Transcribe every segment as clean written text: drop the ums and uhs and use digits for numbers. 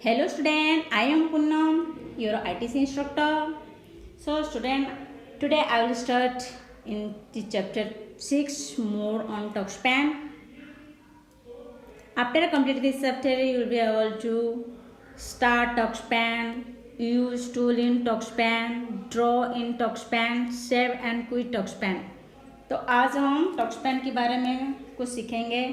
Hello student, I am Poonam, your ITC instructor. So student, today I will start in the chapter 6 more on TalkSpan. After complete this chapter, you will be able to start TalkSpan, use tool in TalkSpan, draw in TalkSpan, save and quit TalkSpan. तो आज हम TalkSpan के बारे में कुछ सीखेंगे।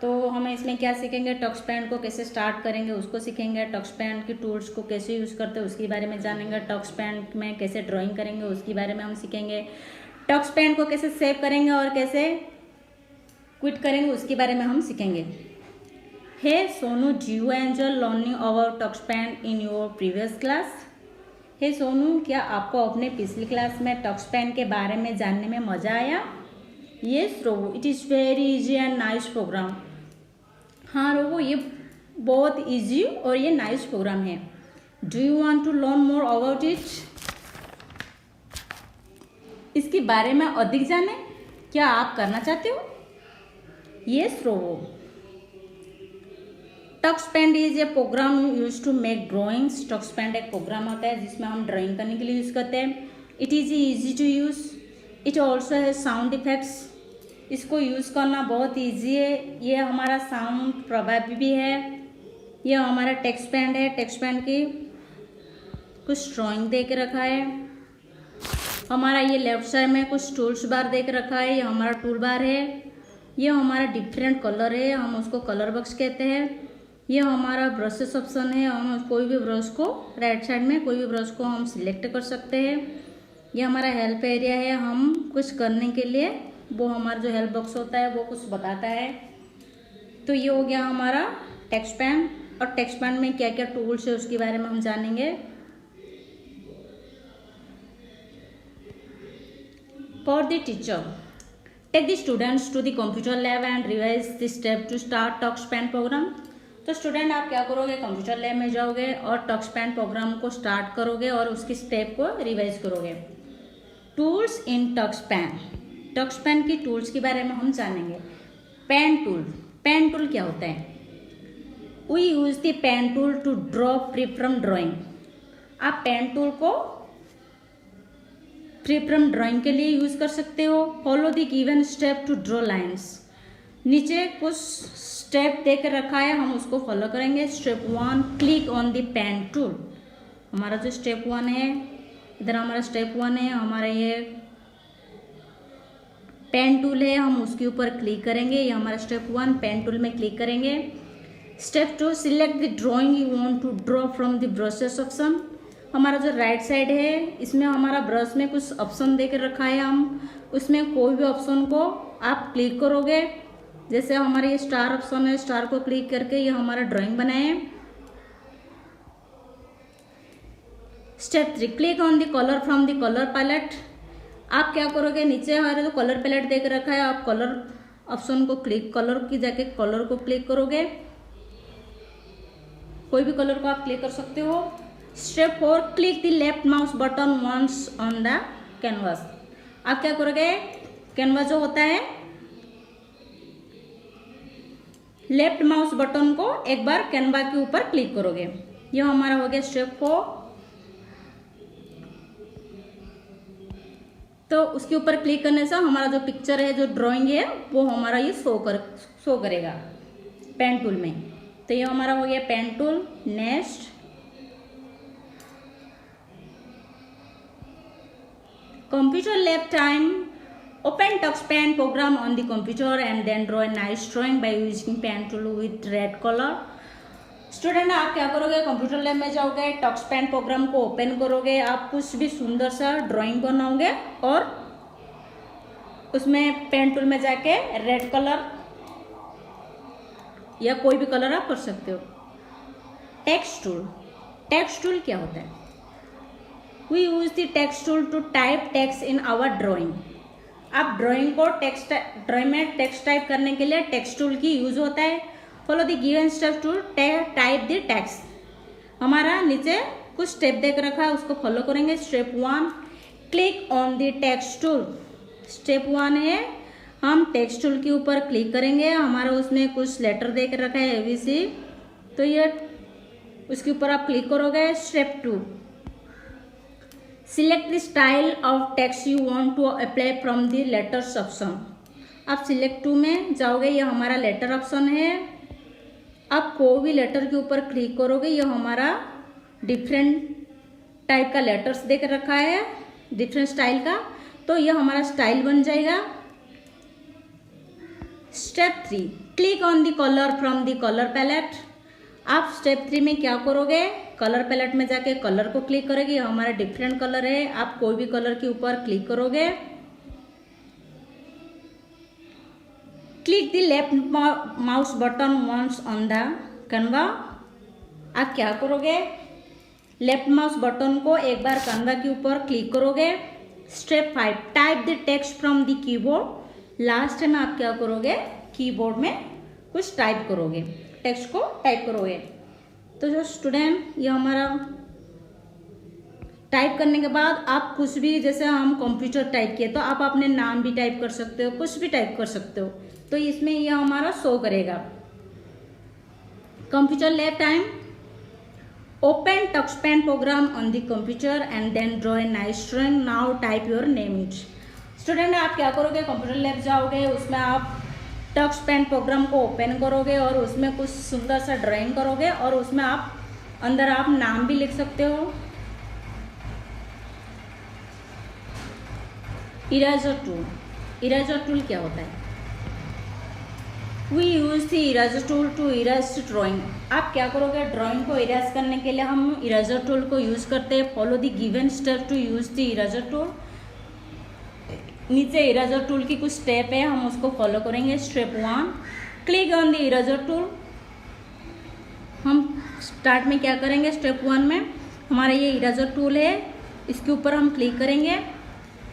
तो हम इसमें क्या सीखेंगे, TalkSpan को कैसे स्टार्ट करेंगे उसको सीखेंगे, TalkSpan की टूल्स को कैसे यूज़ करते हैं उसके बारे में जानेंगे, TalkSpan में कैसे ड्राइंग करेंगे उसके बारे में हम सीखेंगे, TalkSpan को कैसे सेव करेंगे और कैसे क्विट करेंगे उसके बारे में हम सीखेंगे। Hey Sonu, do you enjoy learning about TalkSpan in your previous class? हे सोनू, क्या आपको अपने पिछली क्लास में TalkSpan के बारे में जानने में मज़ा आया? Yes robo, it is very easy and nice program. हाँ रोबो, ये बहुत इजी और ये नाइस प्रोग्राम है। Do you want to learn more about it? इसके बारे में अधिक जाने क्या आप करना चाहते हो? Yes robo. TalkSpan is a program use to make drawings. TalkSpan एक प्रोग्राम होता है जिसमें हम ड्राइंग करने के लिए यूज़ करते हैं। It is easy to use, it also has sound effects. इसको यूज़ करना बहुत ईजी है। ये हमारा साउंड प्रभावी भी है। ये हमारा TalkSpan है। TalkSpan की कुछ ड्राइंग दे के रखा है। हमारा ये लेफ्ट साइड में कुछ टूल्स बार दे के रखा है। ये हमारा टूल बार है। ये हमारा डिफरेंट कलर है, हम उसको कलर बॉक्स कहते हैं। ये हमारा ब्रशेस ऑप्शन है, हम कोई भी ब्रश को राइट साइड में कोई भी ब्रश को हम सिलेक्ट कर सकते हैं। ये हमारा हेल्प एरिया है, हम कुछ करने के लिए वो हमारा जो हेल्प बॉक्स होता है वो कुछ बताता है। तो ये हो गया हमारा TalkSpan। और TalkSpan में क्या क्या टूल्स है उसके बारे में हम जानेंगे। For the teacher, take the students to the computer lab and revise the step to start TalkSpan program. तो स्टूडेंट आप क्या करोगे, कंप्यूटर लैब में जाओगे और TalkSpan प्रोग्राम को स्टार्ट करोगे और उसकी स्टेप को रिवाइज करोगे। टूल्स इन TalkSpan की टूल्स के बारे में हम जानेंगे। पेन टूल, पेन टूल क्या होता है? We use the pen tool to draw free from drawing. आप पेन टूल को फ्री फ्रॉम ड्राइंग के लिए यूज कर सकते हो। Follow the given step to draw lines. नीचे कुछ स्टेप दे कर रखा है, हम उसको फॉलो करेंगे। Step 1, click on the pen tool. हमारा जो स्टेप 1 है, इधर हमारा स्टेप 1 है, हमारा ये पेन टूल है, हम उसके ऊपर क्लिक करेंगे। ये हमारा स्टेप 1, पेन टूल में क्लिक करेंगे। Step 2, select the drawing you want to draw from the brushes option. हमारा जो राइट साइड है इसमें हमारा ब्रश में कुछ ऑप्शन दे कर रखा है, हम उसमें कोई भी ऑप्शन को आप क्लिक करोगे। जैसे हमारा ये स्टार ऑप्शन है, स्टार को क्लिक करके ये हमारा ड्राइंग बनाए। Step 3, click on the colour from the colour palette. आप क्या करोगे, नीचे हमारे जो कलर पैलेट देख रखा है, आप कलर ऑप्शन को क्लिक, कलर की जाके कलर को क्लिक करोगे। कोई भी कलर को आप क्लिक कर सकते हो। Step 4, click the left mouse button once on the canvas. आप क्या करोगे, कैनवास जो होता है लेफ्ट माउस बटन को एक बार कैनवा के ऊपर क्लिक करोगे। यह हमारा हो गया स्टेप 4। तो उसके ऊपर क्लिक करने से हमारा जो पिक्चर है, जो ड्राइंग है, वो हमारा ये शो करेगा पेन टूल में। तो ये हमारा हो गया pen tool. Next, computer lab time. Open TalkSpan program on the computer and then draw a nice drawing by using pen tool with red color. Student आप क्या करोगे, कंप्यूटर लैब में जाओगे, TalkSpan प्रोग्राम को ओपन करोगे, आप कुछ भी सुंदर सा ड्राइंग बनाओगे और उसमें पेन टूल में जाके रेड कलर या कोई भी कलर आप कर सकते हो। टेक्स्ट टूल, टेक्स्ट टूल क्या होता है? We use the text tool to type text in our drawing. आप ड्राइंग को ड्राइंग में टेक्स्ट टाइप करने के लिए टेक्स्ट टूल की यूज होता है। Follow the given step to type the text. हमारा नीचे कुछ स्टेप देख रखा है, उसको फॉलो करेंगे। Step 1, click on the text tool. Step 1 है, हम टेक्स्ट टूल के ऊपर क्लिक करेंगे। हमारा उसमें कुछ लेटर देख रखा है ABC, तो ये उसके ऊपर आप क्लिक करोगे। Step 2, select the style of text you want to apply from the letters option. आप सिलेक्ट 2 में जाओगे, ये हमारा लेटर ऑप्शन है। आप कोई भी लेटर के ऊपर क्लिक करोगे, ये हमारा डिफरेंट टाइप का लेटर्स देख रखा है, डिफरेंट स्टाइल का, तो ये हमारा स्टाइल बन जाएगा। Step 3, click on the colour from the colour palette. आप स्टेप 3 में क्या करोगे, कलर पैलेट में जाके कलर को क्लिक करोगे, ये हमारा डिफरेंट कलर है। आप कोई भी कलर के ऊपर क्लिक करोगे। Click the left mouse button once on the canvas. आप क्या करोगे, लेफ्ट माउस बटन को एक बार कैनवा के ऊपर क्लिक करोगे। Step 5, type the text from the keyboard. Last में आप क्या करोगे, कीबोर्ड में कुछ टाइप करोगे, टेक्स्ट को टाइप करोगे। तो जो स्टूडेंट, ये हमारा टाइप करने के बाद आप कुछ भी, जैसे हम कंप्यूटर टाइप किए तो आप अपने नाम भी टाइप कर सकते हो, कुछ भी टाइप कर सकते हो, तो इसमें यह हमारा शो करेगा। Computer lab time. Open Tux Paint program on the computer and then draw a nice drawing. Now type your name it. Student, आप क्या करोगे, कंप्यूटर लैब जाओगे, उसमें आप टक्सपैन प्रोग्राम को ओपन करोगे और उसमें कुछ सुंदर सा ड्राइंग करोगे और उसमें आप अंदर आप नाम भी लिख सकते हो। Eraser tool. इरेजर टूल क्या होता है? We use the eraser tool to erase drawing. आप क्या करोगे, ड्राइंग को इरेज करने के लिए हम इरेजर टूल को यूज करते हैं। Follow the given step to use the eraser tool. नीचे इरेजर टूल की कुछ स्टेप है, हम उसको फॉलो करेंगे। Step 1, click on the eraser tool. हम स्टार्ट में क्या करेंगे, स्टेप 1 में हमारा ये इरेजर टूल है, इसके ऊपर हम क्लिक करेंगे।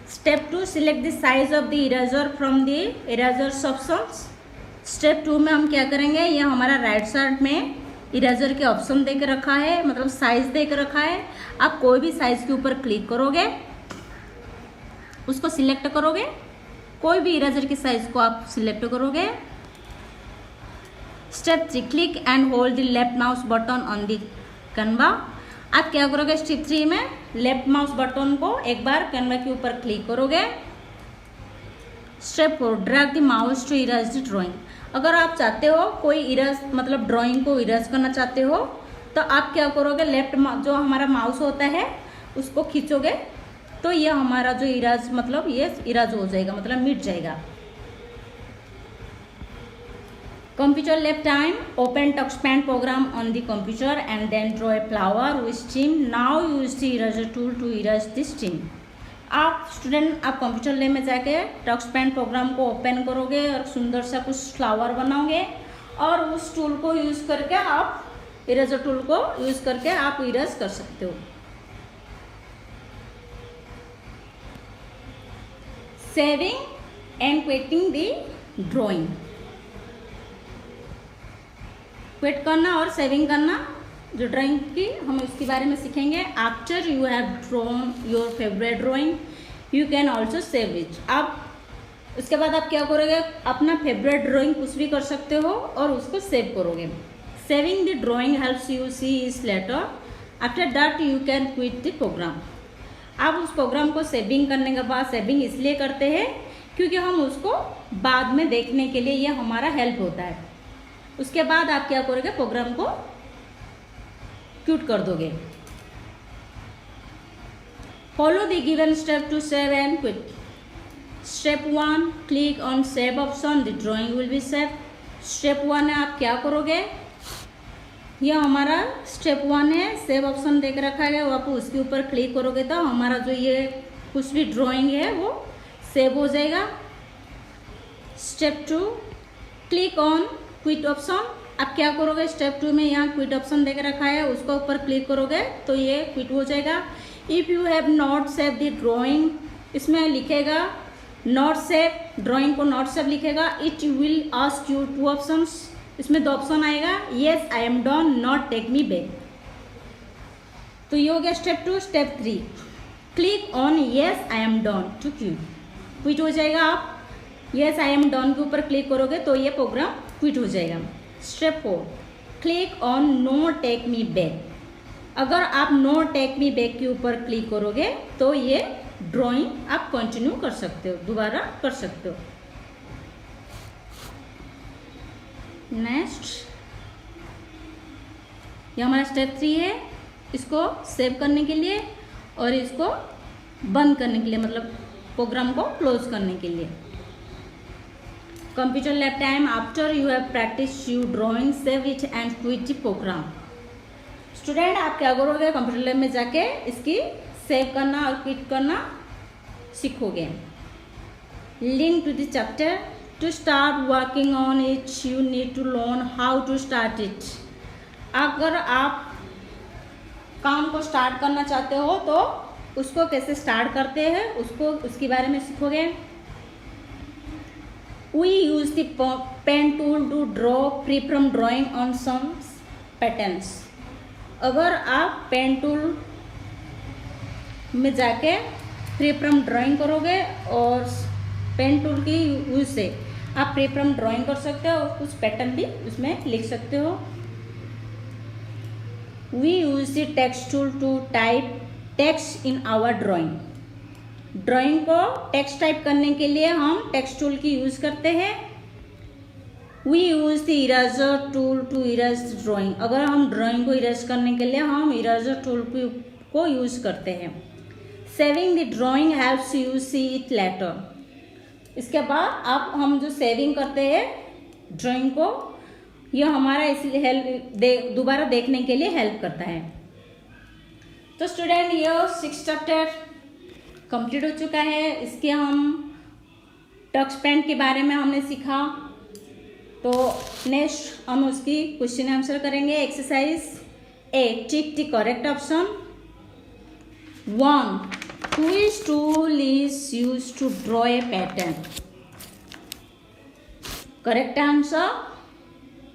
Step 2, select the size of the eraser from the erasers options. Step 2 में हम क्या करेंगे, ये हमारा राइट साइड में इरेजर के ऑप्शन दे के रखा है, मतलब साइज दे के रखा है। आप कोई भी साइज के ऊपर क्लिक करोगे, उसको सिलेक्ट करोगे, कोई भी इरेजर की साइज को आप सिलेक्ट करोगे। Step 3, click and hold the left mouse button on the canvas. आप क्या करोगे, स्टेप 3 में लेफ्ट माउस बटन को एक बार कैनवा के ऊपर क्लिक करोगे। Step 4, drag the mouse to erase the drawing. अगर आप चाहते हो कोई इरेज, मतलब ड्राइंग को इरेज करना चाहते हो, तो आप क्या करोगे, लेफ्ट जो हमारा माउस होता है उसको खींचोगे, तो ये हमारा जो इरेज, मतलब ये इरेज हो जाएगा, मतलब मिट जाएगा। Computer lab time. Open Tux Paint program on the computer and then draw a flower with steam. Now use the eraser tool to erase the steam. आप स्टूडेंट, आप कंप्यूटर लैब में जाके टक्सपैन प्रोग्राम को ओपन करोगे और सुंदर सा कुछ फ्लावर बनाओगे और उस टूल को यूज़ करके आप, इरेजर टूल को यूज़ करके आप इरेज कर सकते हो। Saving and quitting the drawing. Quit करना और सेविंग करना जो ड्राइंग की, हम इसके बारे में सीखेंगे। After you have drawn your favourite drawing you can also save it. आप उसके बाद आप क्या करोगे, अपना फेवरेट ड्राइंग कुछ भी कर सकते हो और उसको सेव करोगे। Saving the drawing helps you see इस later. After that you can quit the program. आप उस प्रोग्राम को सेविंग करने के बाद, सेविंग इसलिए करते हैं क्योंकि हम उसको बाद में देखने के लिए ये हमारा हेल्प होता है। उसके बाद आप क्या करोगे, प्रोग्राम को क्विट कर दोगे। Follow the given step to save and quit. Step 1, click on save option, the drawing will be save. Step 1 है, आप क्या करोगे, यह हमारा स्टेप 1 है, सेव ऑप्शन देख रखा है, वो आप उसके ऊपर क्लिक करोगे तो हमारा जो ये कुछ भी ड्राइंग है वो सेव हो जाएगा। Step 2, click on quit option. आप क्या करोगे, स्टेप 2 में यहाँ क्विट ऑप्शन देख रखा है, उसको ऊपर क्लिक करोगे तो ये क्विट हो जाएगा। If you have not save the drawing, इसमें लिखेगा नॉट सेव, ड्राइंग को नॉट सेव लिखेगा। It will ask you 2 options, इसमें 2 ऑप्शन आएगा, yes I am done, not take me back. तो ये हो गया step 2। Step 3, click on yes I am done to quit हो जाएगा। आप येस आई एम डन के ऊपर क्लिक करोगे तो ये प्रोग्राम क्विट हो जाएगा। Step 4, click on no take me back. अगर आप नो टेक मी बैक के ऊपर क्लिक करोगे तो ये ड्राइंग आप कंटिन्यू कर सकते हो, दोबारा कर सकते हो। नेक्स्ट, ये हमारा स्टेप 3 है। इसको सेव करने के लिए और इसको बंद करने के लिए, मतलब प्रोग्राम को क्लोज करने के लिए। Computer lab time after you have practice you drawing, save it and quit the program. Student, आप क्या करोगे, कंप्यूटर लैब में जाके इसकी सेव करना और क्विट करना सीखोगे। Link to the chapter, to start working on it you need to learn how to start it. अगर आप काम को स्टार्ट करना चाहते हो तो उसको कैसे स्टार्ट करते हैं उसके बारे में सीखोगे। We use the pen tool to draw free from drawing on some patterns. अगर आप पेन टूल में जाके फ्री फ्रॉम ड्राइंग करोगे और पेन टूल की यूज से आप फ्री फ्रॉम ड्राइंग कर सकते हो और कुछ पैटर्न भी उसमें लिख सकते हो। We use the text tool to type text in our drawing. Drawing को टेक्स्ट टाइप करने के लिए हम टेक्स्ट टूल की यूज करते हैं। We use the eraser tool to erase drawing. अगर हम ड्राइंग को इरेज करने के लिए हम इरेजर टूल को यूज करते हैं। Saving the drawing helps you see it later. इसके बाद हम जो सेविंग करते हैं ड्राइंग को, यह हमारा इसलिए दोबारा देखने के लिए हेल्प करता है। तो स्टूडेंट, यह 6 चैप्टर कंप्लीट हो चुका है। इसके हम टच पेन के बारे में हमने सीखा। तो नेक्स्ट हम उसकी क्वेश्चन आंसर करेंगे। Exercise A, tick the correct option. 1. Which tool is used to draw a pattern? Correct answer,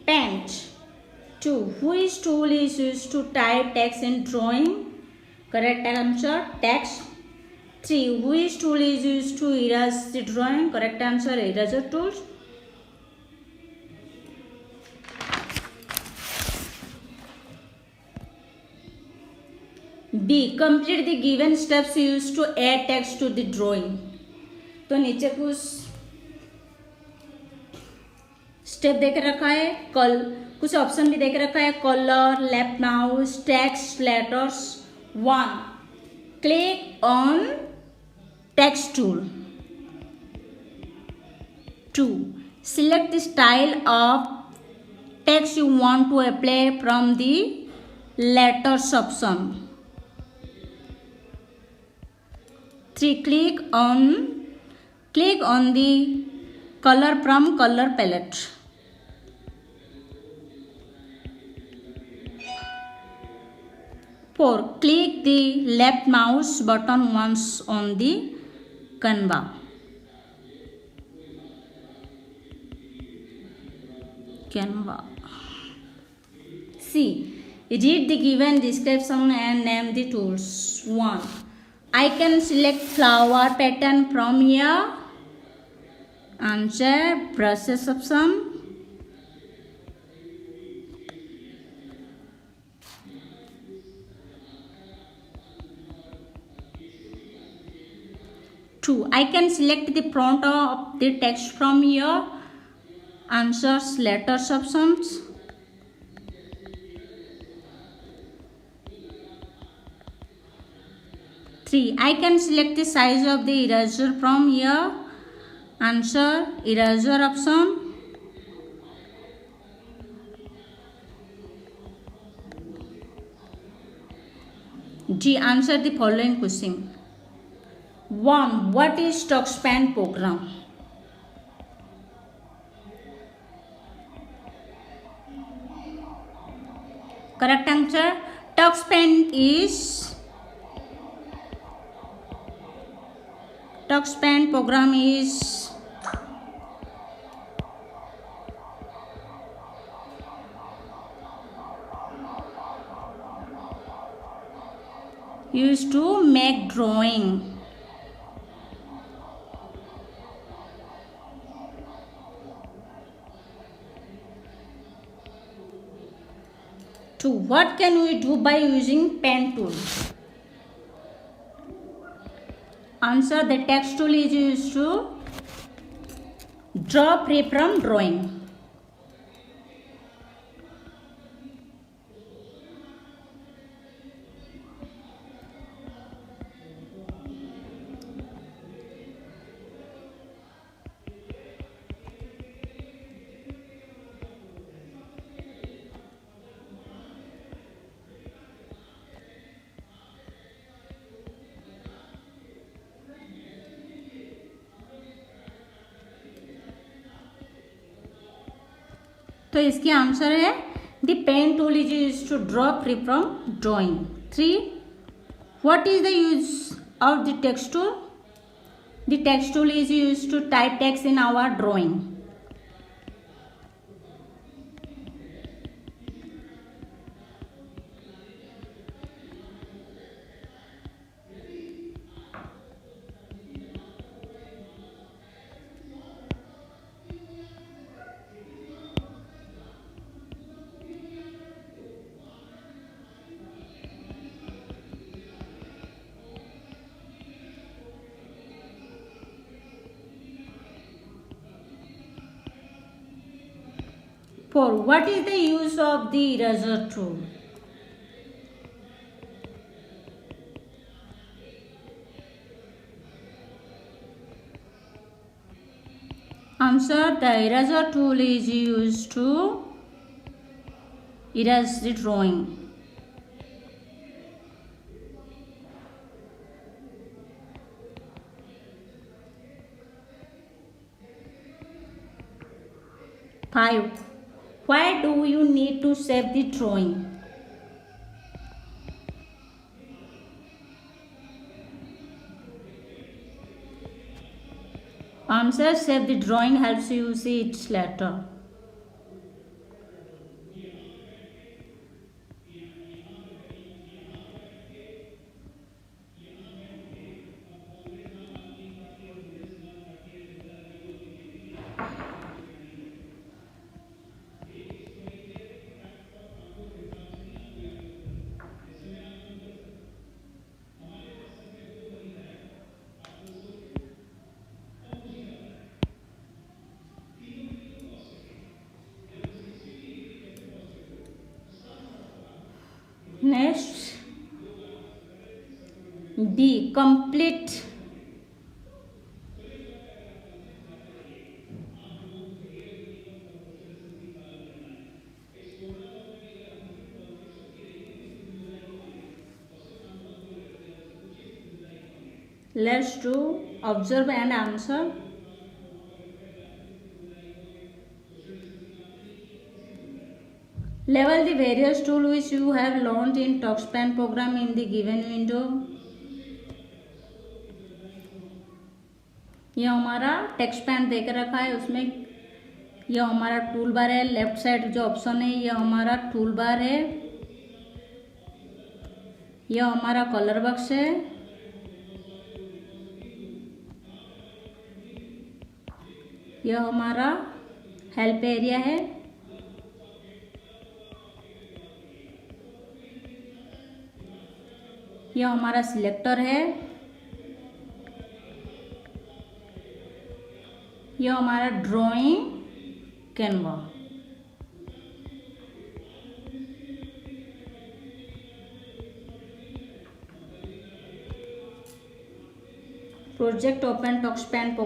pen. 2. Which tool is used to type text in drawing? Correct answer, text. 3. Which tool is used to erase the drawing? Correct answer, eraser tools. B. Complete the given steps used to add text to the drawing. तो नीचे कुछ step देके रखा है, कुछ option भी देके रखा है। Colour, left mouse, text, letters. 1. Click on text tool. 2. Select the style of text you want to apply from the letters option. 3. Click on the color from color palette. 4. Click the left mouse button once on the canvas. C. Read the given description and name the tools. 1. I can select flower pattern from here. Answer, brushes option. 2. I can select the front of the text from here. Answers, letters options. 3. I can select the size of the eraser from here. Answer, eraser option. D. Answer the following question. 1. What is TuxPen program? Correct answer, TuxPen program is used to make drawing. 2. What can we do by using pen tool? Answer: the text tool is used to draw free from drawing. तो इसकी answer है the pen tool is use to draw free from drawing. 3. What is the use of the text tool? The text tool is use to type text in our drawing. Four. What is the use of the eraser tool? Answer: the eraser tool is used to erase the drawing. Five. Why do you need to save the drawing? Answer: save the drawing helps you see it later. Next, B. Complete. Let's do observe and answer. Label the various tools which you have learned in TuxPen program in the given window. ये हमारा text pan देख रखा है, उसमें ये हमारा tool bar है. Left side जो ऑप्शन है ये हमारा टूल बार है. ये हमारा कलर बॉक्स है. यह हमारा हेल्प एरिया है. यह हमारा सिलेक्टर है. यह हमारा drawing Canva. Project open TuxPen